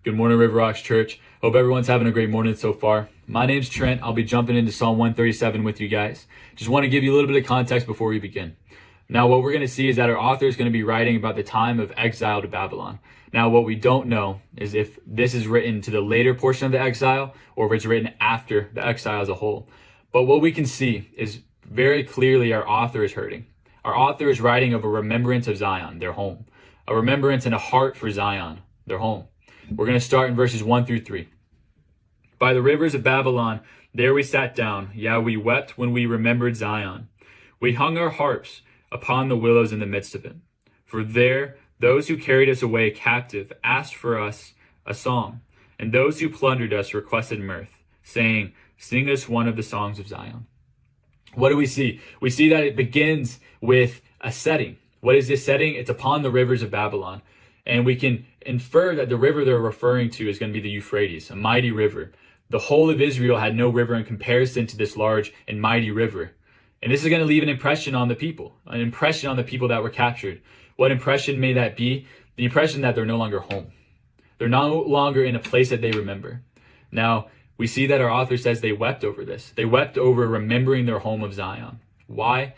Good morning, River Rocks Church. Hope everyone's having a great morning so far. My name's Trent. I'll be jumping into Psalm 137 with you guys. Just want to give you a little bit of context before we begin. Now, what we're going to see is that our author is going to be writing about the time of exile to Babylon. Now, what we don't know is if this is written to the later portion of the exile or if it's written after the exile as a whole. But what we can see is very clearly our author is hurting. Our author is writing of a remembrance of Zion, their home. A remembrance and a heart for Zion, their home. We're going to start in verses 1 through 3. By the rivers of Babylon, there we sat down. Yeah, we wept when we remembered Zion. We hung our harps upon the willows in the midst of it. For there, those who carried us away captive asked for us a song, and those who plundered us requested mirth, saying, "Sing us one of the songs of Zion." What do we see? We see that it begins with a setting. What is this setting? It's upon the rivers of Babylon. And we can infer that the river they're referring to is going to be the Euphrates, a mighty river. The whole of Israel had no river in comparison to this large and mighty river. And this is going to leave an impression on the people that were captured. What impression may that be? The impression that they're no longer home. They're no longer in a place that they remember. Now, we see that our author says they wept over this. They wept over remembering their home of Zion. Why?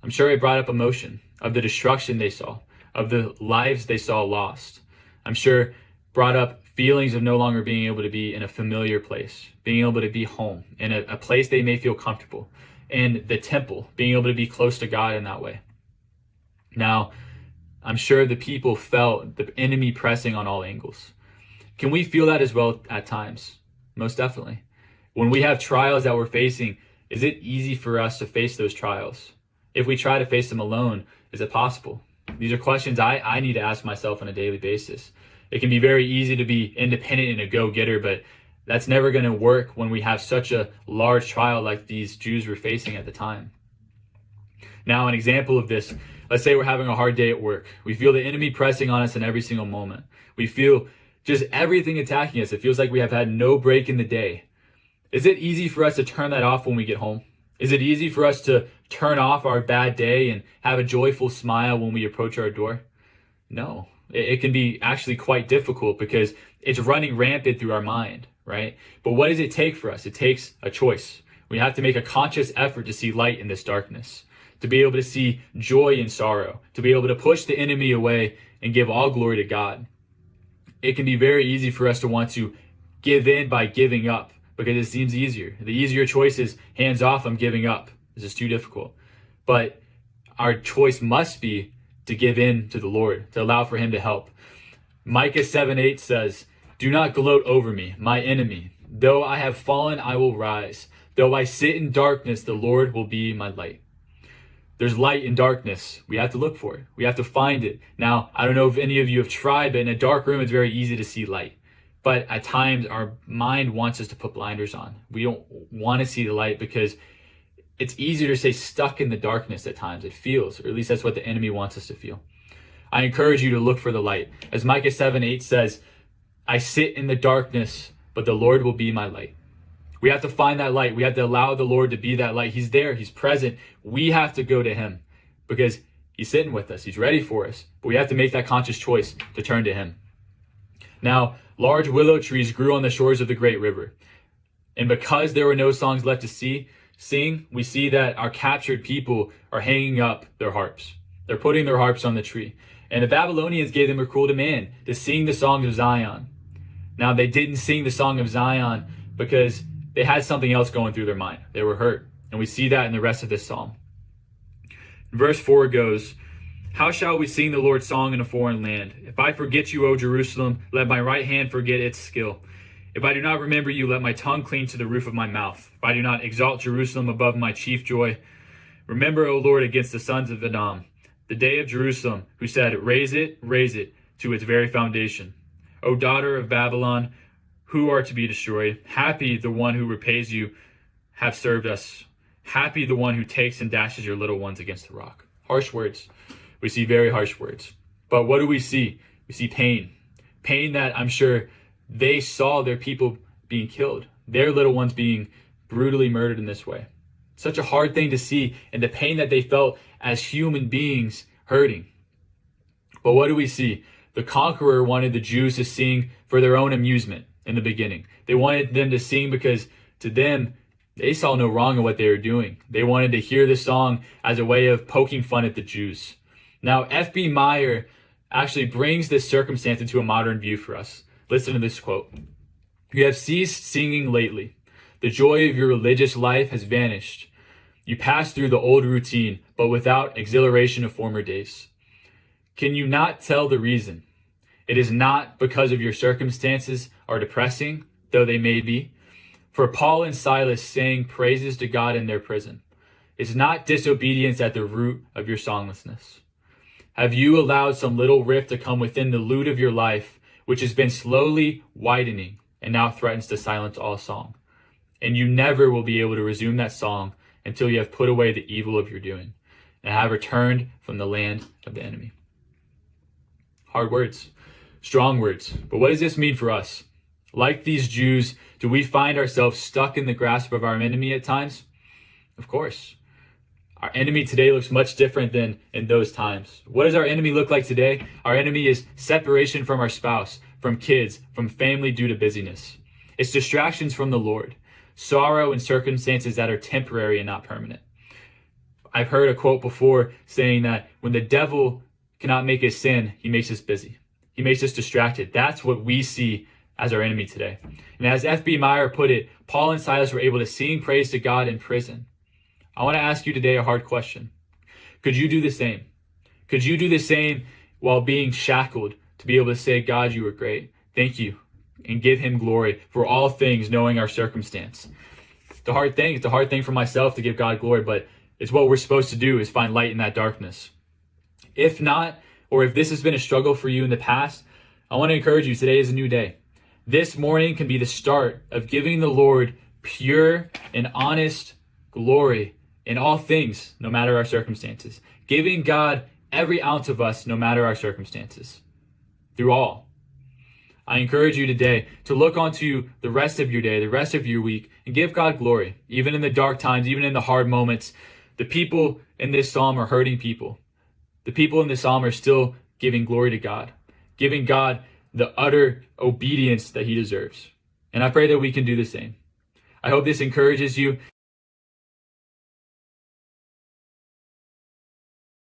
I'm sure it brought up emotion of the destruction they saw, of the lives they saw lost. I'm sure brought up feelings of no longer being able to be in a familiar place, being able to be home, in a place they may feel comfortable, and the temple, being able to be close to God in that way. Now, I'm sure the people felt the enemy pressing on all angles. Can we feel that as well at times? Most definitely. When we have trials that we're facing, is it easy for us to face those trials? If we try to face them alone, is it possible? These are questions I need to ask myself on a daily basis. It can be very easy to be independent and a go-getter, but that's never going to work when we have such a large trial like these Jews were facing at the time. Now, an example of this, let's say we're having a hard day at work. We feel the enemy pressing on us in every single moment. We feel just everything attacking us. It feels like we have had no break in the day. Is it easy for us to turn that off when we get home? Is it easy for us to turn off our bad day and have a joyful smile when we approach our door? No, it can be actually quite difficult because it's running rampant through our mind, right? But what does it take for us? It takes a choice. We have to make a conscious effort to see light in this darkness, to be able to see joy in sorrow, to be able to push the enemy away and give all glory to God. It can be very easy for us to want to give in by giving up because it seems easier. The easier choice is hands off, I'm giving up. This is too difficult. But our choice must be to give in to the Lord, to allow for him to help. Micah 7:8 says, "Do not gloat over me, my enemy. Though I have fallen, I will rise. Though I sit in darkness, the Lord will be my light." There's light in darkness. We have to look for it. We have to find it. Now, I don't know if any of you have tried, but in a dark room, it's very easy to see light. But at times, our mind wants us to put blinders on. We don't want to see the light because it's easier to stay stuck in the darkness at times. It feels, or at least that's what the enemy wants us to feel. I encourage you to look for the light. As Micah 7:8 says, "I sit in the darkness, but the Lord will be my light." We have to find that light. We have to allow the Lord to be that light. He's there. He's present. We have to go to him because he's sitting with us. He's ready for us. But we have to make that conscious choice to turn to him. Now, large willow trees grew on the shores of the great river. And because there were no songs left to sing, we see that our captured people are hanging up their harps. They're putting their harps on the tree. And the Babylonians gave them a cruel demand to sing the song of Zion. Now, they didn't sing the song of Zion because they had something else going through their mind. They were hurt. And we see that in the rest of this psalm. Verse 4 goes, "How shall we sing the Lord's song in a foreign land? If I forget you, O Jerusalem, let my right hand forget its skill. If I do not remember you, let my tongue cling to the roof of my mouth. If I do not exalt Jerusalem above my chief joy. Remember, O Lord, against the sons of Edom, the day of Jerusalem, who said, raise it to its very foundation. O daughter of Babylon, who are to be destroyed. Happy the one who repays you have served us. Happy the one who takes and dashes your little ones against the rock." Harsh words. We see very harsh words. But what do we see? We see pain. Pain that I'm sure they saw their people being killed, their little ones being brutally murdered in this way. Such a hard thing to see, and the pain that they felt as human beings hurting. But what do we see? the conqueror wanted the Jews to sing for their own amusement in the beginning. They wanted them to sing because to them, they saw no wrong in what they were doing. They wanted to hear the song as a way of poking fun at the Jews. Now, F.B. Meyer actually brings this circumstance into a modern view for us. Listen to this quote. "You have ceased singing lately. The joy of your religious life has vanished. You pass through the old routine, but without exhilaration of former days. Can you not tell the reason? It is not because of your circumstances are depressing, though they may be. For Paul and Silas sang praises to God in their prison. Is not disobedience at the root of your songlessness? Have you allowed some little rift to come within the lute of your life, which has been slowly widening and now threatens to silence all song? And you never will be able to resume that song until you have put away the evil of your doing and have returned from the land of the enemy." Hard words, strong words. But what does this mean for us? Like these Jews, do we find ourselves stuck in the grasp of our enemy at times? Of course. Our enemy today looks much different than in those times. What does our enemy look like today? Our enemy is separation from our spouse, from kids, from family due to busyness. It's distractions from the Lord, sorrow and circumstances that are temporary and not permanent. I've heard a quote before saying that when the devil cannot make us sin, he makes us busy. He makes us distracted. That's what we see as our enemy today. And as F.B. Meyer put it, Paul and Silas were able to sing praise to God in prison. I want to ask you today a hard question. Could you do the same? Could you do the same while being shackled to be able to say, "God, you are great. Thank you," and give him glory for all things, knowing our circumstance? It's a hard thing. It's a hard thing for myself to give God glory, but it's what we're supposed to do, is find light in that darkness. If not, or if this has been a struggle for you in the past, I want to encourage you, today is a new day. This morning can be the start of giving the Lord pure and honest glory in all things, no matter our circumstances. Giving God every ounce of us, no matter our circumstances, through all. I encourage you today to look onto the rest of your day, the rest of your week, and give God glory. Even in the dark times, even in the hard moments, the people in this psalm are hurting people. The people in this psalm are still giving glory to God, giving God the utter obedience that he deserves. And I pray that we can do the same. I hope this encourages you.